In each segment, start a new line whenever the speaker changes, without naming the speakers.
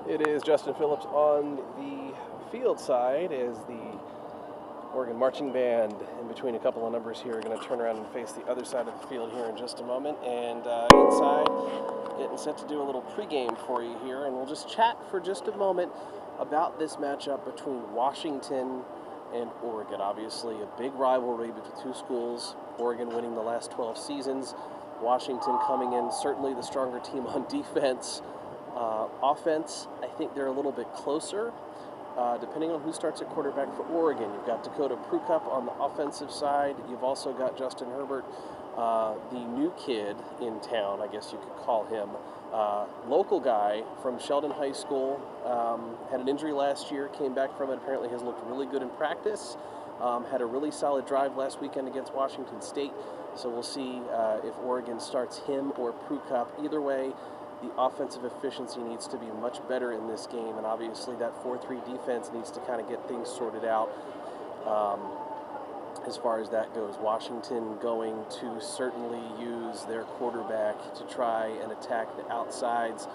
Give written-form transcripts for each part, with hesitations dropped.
It is Justin Phillips on the field side as the Oregon marching band, in between a couple of numbers here, are going to turn around and face the other side of the field here in just a moment. And inside, getting set to do a little pregame for you here, and we'll just chat for just a moment about this matchup between Washington and Oregon. Obviously, a big rivalry between two schools. Oregon winning the last 12 seasons. Washington coming in certainly the stronger team on defense. Offense, I think they're a little bit closer. Depending on who starts at quarterback for Oregon, you've got Dakota Prukup on the offensive side. You've also got Justin Herbert, the new kid in town, I guess you could call him. Local guy from Sheldon High School. Had an injury last year, came back from it. Apparently has looked really good in practice. Had a really solid drive last weekend against Washington State. So we'll see if Oregon starts him or Prukup. Either way, the offensive efficiency needs to be much better in this game, and obviously that 4-3 defense needs to kind of get things sorted out as far as that goes. Washington going to certainly use their quarterback to try and attack the outsides,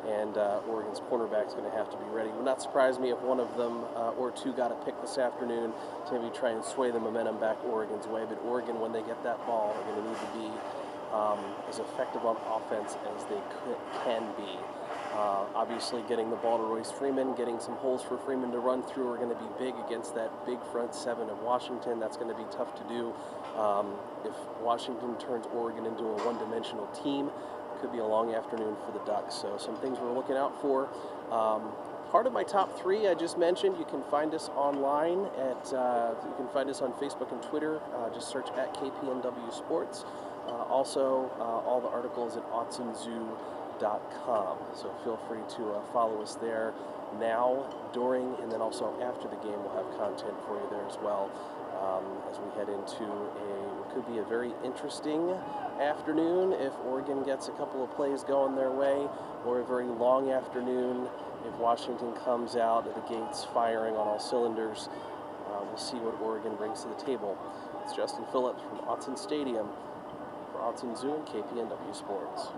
and Oregon's cornerback's going to have to be ready. It would not surprise me if one of them or two got a pick this afternoon to maybe try and sway the momentum back Oregon's way, but Oregon, when they get that ball, are going to need to be as effective on offense as they can be. Obviously, getting the ball to Royce Freeman, getting some holes for Freeman to run through are going to be big against that big front seven of Washington. That's going to be tough to do. If Washington turns Oregon into a one-dimensional team, it could be a long afternoon for the Ducks. So some things we're looking out for. Part of my top three I just mentioned. You can find us online at, you can find us on Facebook and Twitter. Just search at KPNW Sports. Also, all the articles at ottsonzoo.com. So feel free to follow us there now, during, and then also after the game. We'll have content for you there as well as we head into what could be a very interesting afternoon if Oregon gets a couple of plays going their way, or a very long afternoon if Washington comes out of the gates firing on all cylinders. We'll see what Oregon brings to the table. It's Justin Phillips from Autzen Stadium for Autzen Zoo and KPNW Sports.